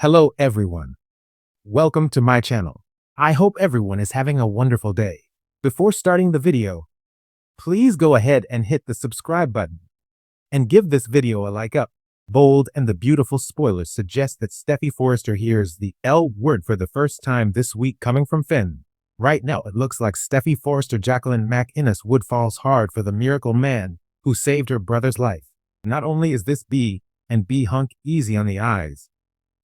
Hello everyone. Welcome to my channel. I hope everyone is having a wonderful day. Before starting the video, please go ahead and hit the subscribe button and give this video a like up. Bold and the beautiful spoilers suggest that Steffy Forrester hears the L word for the first time this week coming from Finn. Right now it looks like Steffy Forrester Jacqueline MacInnes would falls hard for the miracle man who saved her brother's life. Not only is this B and B hunk easy on the eyes,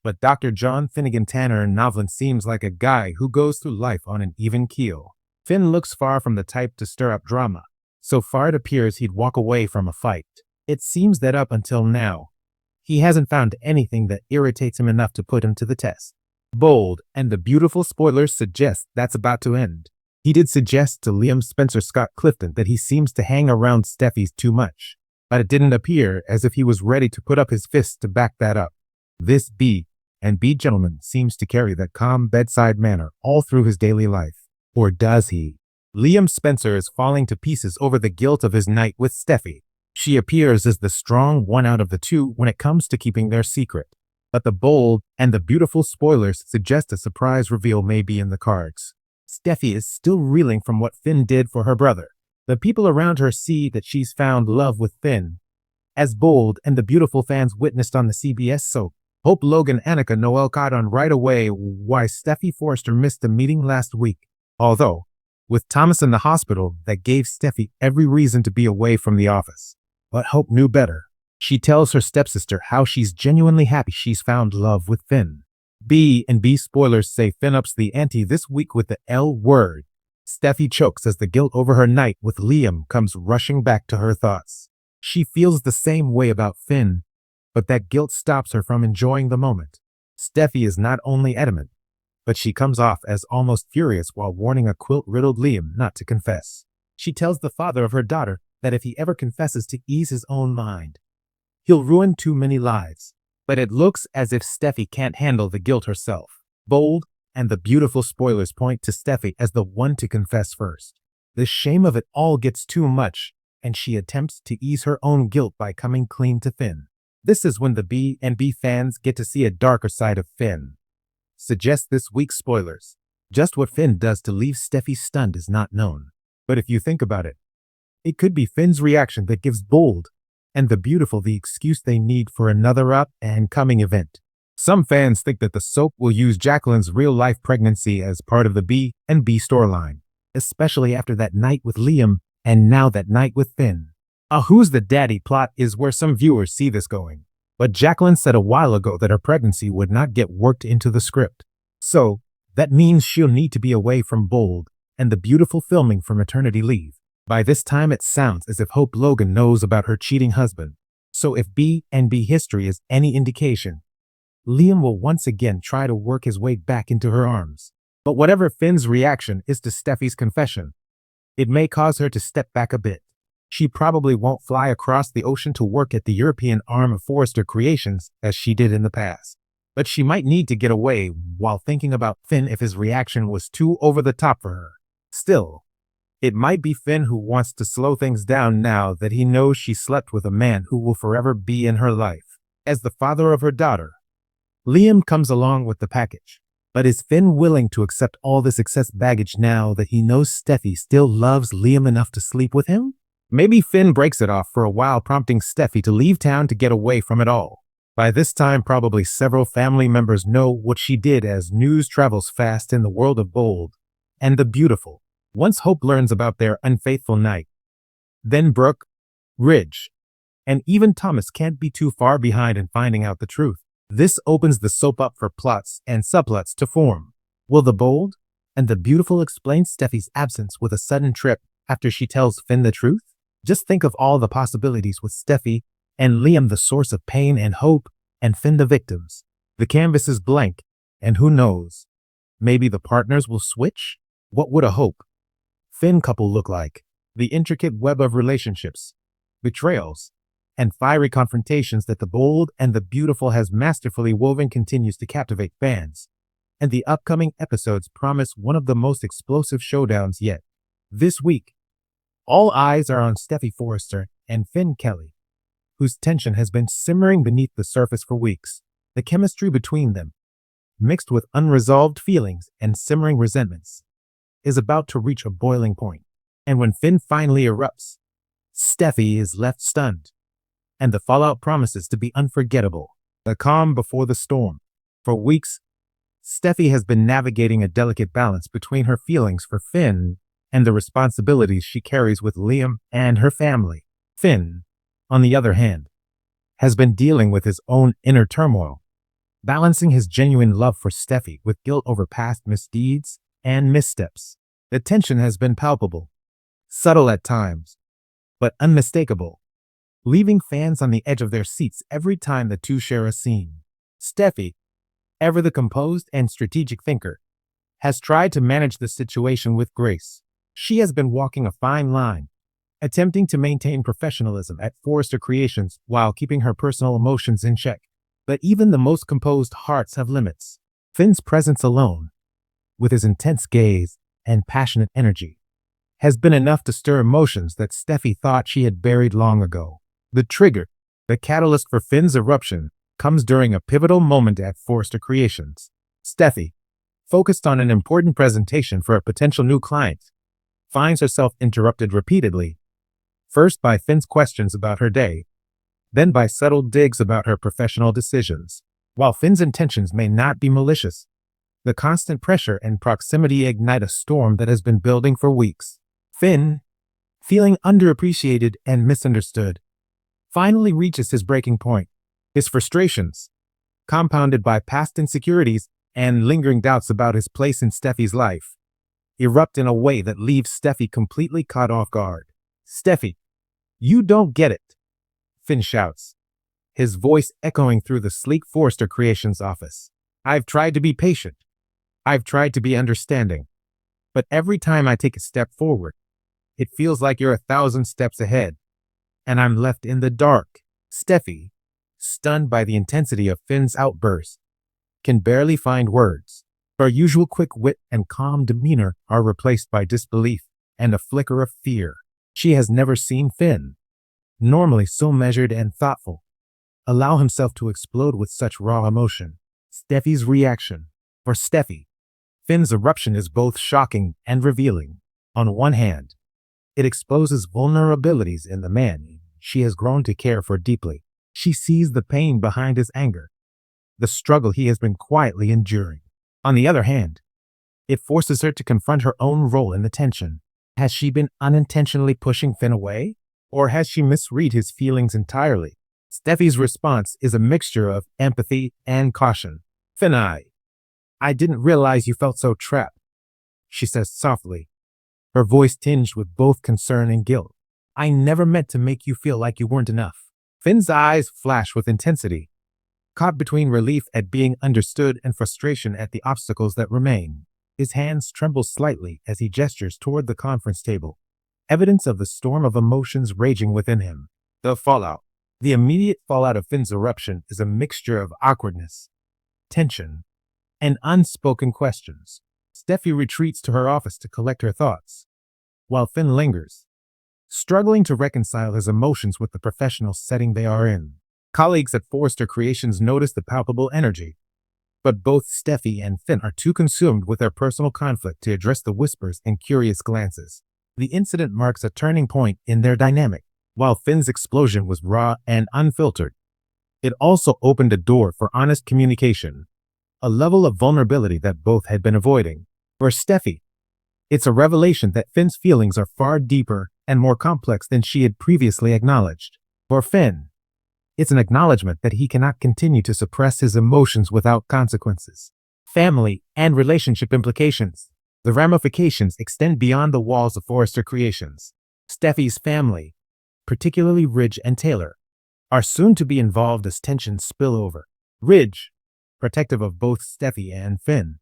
but Dr. John Finnegan Tanner in Novlan seems like a guy who goes through life on an even keel. Finn looks far from the type to stir up drama. So far it appears he'd walk away from a fight. It seems that up until now, he hasn't found anything that irritates him enough to put him to the test. Bold and the beautiful spoilers suggest that's about to end. He did suggest to Liam Spencer Scott Clifton that he seems to hang around Steffi's too much, but it didn't appear as if he was ready to put up his fists to back that up. This B and B gentleman seems to carry that calm bedside manner all through his daily life. Or does he? Liam Spencer is falling to pieces over the guilt of his night with Steffi. She appears as the strong one out of the two when it comes to keeping their secret. But the bold and the beautiful spoilers suggest a surprise reveal may be in the cards. Steffi is still reeling from what Finn did for her brother. The people around her see that she's found love with Finn, as Bold and the beautiful fans witnessed on the CBS soap. Hope Logan Annika Noel caught on right away why Steffy Forrester missed the meeting last week. Although, with Thomas in the hospital, that gave Steffi every reason to be away from the office. But Hope knew better. She tells her stepsister how she's genuinely happy she's found love with Finn. B and B spoilers say Finn ups the ante this week with the L word. Steffi chokes as the guilt over her night with Liam comes rushing back to her thoughts. She feels the same way about Finn, but that guilt stops her from enjoying the moment. Steffi is not only adamant, but she comes off as almost furious while warning a quilt-riddled Liam not to confess. She tells the father of her daughter that if he ever confesses to ease his own mind, he'll ruin too many lives. But it looks as if Steffi can't handle the guilt herself. Bold and the beautiful spoilers point to Steffi as the one to confess first. The shame of it all gets too much, and she attempts to ease her own guilt by coming clean to Finn. This is when the B and B fans get to see a darker side of Finn. Suggest this week's spoilers. Just what Finn does to leave Steffi stunned is not known. But if you think about it, it could be Finn's reaction that gives Bold and the beautiful the excuse they need for another up and coming event. Some fans think that the soap will use Jacqueline's real-life pregnancy as part of the B and B storyline, especially after that night with Liam and now that night with Finn. A who's the daddy plot is where some viewers see this going. But Jacqueline said a while ago that her pregnancy would not get worked into the script. So, that means she'll need to be away from Bold and the beautiful filming for maternity leave. By this time it sounds as if Hope Logan knows about her cheating husband. So if B and B history is any indication, Liam will once again try to work his way back into her arms. But whatever Finn's reaction is to Steffi's confession, it may cause her to step back a bit. She probably won't fly across the ocean to work at the European arm of Forrester Creations as she did in the past. But she might need to get away while thinking about Finn if his reaction was too over the top for her. Still, it might be Finn who wants to slow things down now that he knows she slept with a man who will forever be in her life. As the father of her daughter, Liam comes along with the package. But is Finn willing to accept all this excess baggage now that he knows Steffi still loves Liam enough to sleep with him? Maybe Finn breaks it off for a while, prompting Steffi to leave town to get away from it all. By this time, probably several family members know what she did as news travels fast in the world of Bold and the beautiful. Once Hope learns about their unfaithful night, then Brooke, Ridge, and even Thomas can't be too far behind in finding out the truth. This opens the soap up for plots and subplots to form. Will the Bold and the beautiful explain Steffi's absence with a sudden trip after she tells Finn the truth? Just think of all the possibilities with Steffi and Liam the source of pain and hope, and Finn the victims. The canvas is blank, and who knows? Maybe the partners will switch? What would a Hope Finn couple look like? The intricate web of relationships, betrayals, and fiery confrontations that the Bold and the beautiful has masterfully woven continues to captivate fans. And the upcoming episodes promise one of the most explosive showdowns yet. This week, all eyes are on Steffy Forrester and Finn Kelly, whose tension has been simmering beneath the surface for weeks. The chemistry between them mixed with unresolved feelings and simmering resentments, is about to reach a boiling point. And when Finn finally erupts, Steffi is left stunned, and the fallout promises to be unforgettable. The calm before the storm. For weeks, Steffi has been navigating a delicate balance between her feelings for Finn and the responsibilities she carries with Liam and her family. Finn, on the other hand, has been dealing with his own inner turmoil, balancing his genuine love for Steffi with guilt over past misdeeds and missteps. The tension has been palpable, subtle at times, but unmistakable, leaving fans on the edge of their seats every time the two share a scene. Steffi, ever the composed and strategic thinker, has tried to manage the situation with grace. She has been walking a fine line, attempting to maintain professionalism at Forrester Creations while keeping her personal emotions in check. But even the most composed hearts have limits. Finn's presence alone, with his intense gaze and passionate energy, has been enough to stir emotions that Steffi thought she had buried long ago. The trigger, the catalyst for Finn's eruption, comes during a pivotal moment at Forrester Creations. Steffi, focused on an important presentation for a potential new client, finds herself interrupted repeatedly, first by Finn's questions about her day, then by subtle digs about her professional decisions. While Finn's intentions may not be malicious, the constant pressure and proximity ignite a storm that has been building for weeks. Finn, feeling underappreciated and misunderstood, finally reaches his breaking point. His frustrations, compounded by past insecurities and lingering doubts about his place in Steffi's life, erupt in a way that leaves Steffi completely caught off guard. "Steffi, you don't get it," Finn shouts, his voice echoing through the sleek Forrester Creations office. "I've tried to be patient. I've tried to be understanding. But every time I take a step forward, it feels like you're 1,000 steps ahead, and I'm left in the dark." Steffi, stunned by the intensity of Finn's outburst, can barely find words. Her usual quick wit and calm demeanor are replaced by disbelief and a flicker of fear. She has never seen Finn, normally so measured and thoughtful, allow himself to explode with such raw emotion. Steffi's reaction. For Steffi, Finn's eruption is both shocking and revealing. On one hand, it exposes vulnerabilities in the man she has grown to care for deeply. She sees the pain behind his anger, the struggle he has been quietly enduring. On the other hand, it forces her to confront her own role in the tension. Has she been unintentionally pushing Finn away, or has she misread his feelings entirely? Steffi's response is a mixture of empathy and caution. "Finn, I didn't realize you felt so trapped," she says softly, her voice tinged with both concern and guilt. "I never meant to make you feel like you weren't enough." Finn's eyes flash with intensity, caught between relief at being understood and frustration at the obstacles that remain. His hands tremble slightly as he gestures toward the conference table, evidence of the storm of emotions raging within him. The fallout. The immediate fallout of Finn's eruption is a mixture of awkwardness, tension, and unspoken questions. Steffi retreats to her office to collect her thoughts, while Finn lingers, struggling to reconcile his emotions with the professional setting they are in. Colleagues at Forrester Creations notice the palpable energy, but both Steffi and Finn are too consumed with their personal conflict to address the whispers and curious glances. The incident marks a turning point in their dynamic. While Finn's explosion was raw and unfiltered, it also opened a door for honest communication, a level of vulnerability that both had been avoiding. For Steffi, it's a revelation that Finn's feelings are far deeper and more complex than she had previously acknowledged. For Finn, it's an acknowledgement that he cannot continue to suppress his emotions without consequences. Family and relationship implications. The ramifications extend beyond the walls of Forrester Creations. Steffi's family, particularly Ridge and Taylor, are soon to be involved as tensions spill over. Ridge, protective of both Steffi and Finn,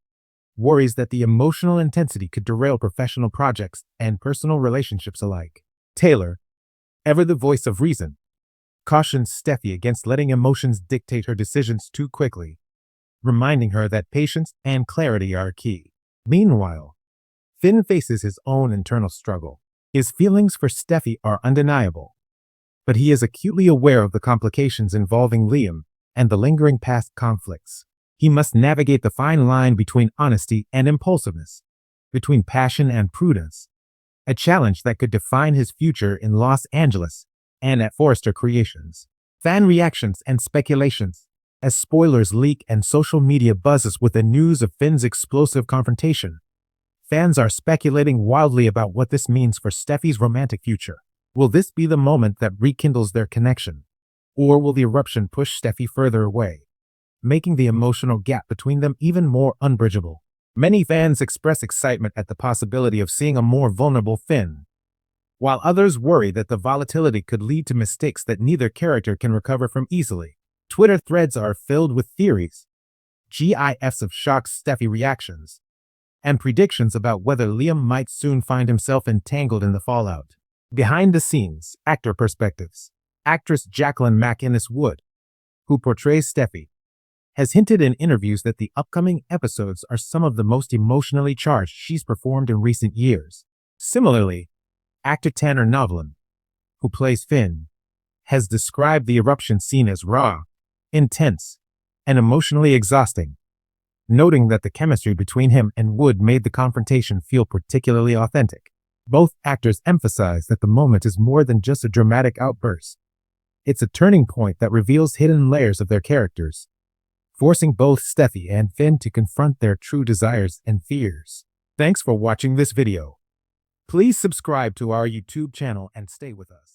worries that the emotional intensity could derail professional projects and personal relationships alike. Taylor, ever the voice of reason, cautions Steffi against letting emotions dictate her decisions too quickly, reminding her that patience and clarity are key. Meanwhile, Finn faces his own internal struggle. His feelings for Steffi are undeniable, but he is acutely aware of the complications involving Liam and the lingering past conflicts. He must navigate the fine line between honesty and impulsiveness, between passion and prudence, a challenge that could define his future in Los Angeles and at Forrester Creations. Fan reactions and speculations. As spoilers leak and social media buzzes with the news of Finn's explosive confrontation, fans are speculating wildly about what this means for Steffi's romantic future. Will this be the moment that rekindles their connection? Or will the eruption push Steffi further away, making the emotional gap between them even more unbridgeable? Many fans express excitement at the possibility of seeing a more vulnerable Finn, while others worry that the volatility could lead to mistakes that neither character can recover from easily. Twitter threads are filled with theories, GIFs of shocked Steffi reactions, and predictions about whether Liam might soon find himself entangled in the fallout. Behind the scenes, actor perspectives. Actress Jacqueline MacInnes Wood, who portrays Steffi, has hinted in interviews that the upcoming episodes are some of the most emotionally charged she's performed in recent years. Similarly, actor Tanner Novlan, who plays Finn, has described the eruption scene as raw, intense, and emotionally exhausting, noting that the chemistry between him and Wood made the confrontation feel particularly authentic. Both actors emphasize that the moment is more than just a dramatic outburst. It's a turning point that reveals hidden layers of their characters, forcing both Steffi and Finn to confront their true desires and fears. Thanks for watching this video. Please subscribe to our YouTube channel and stay with us.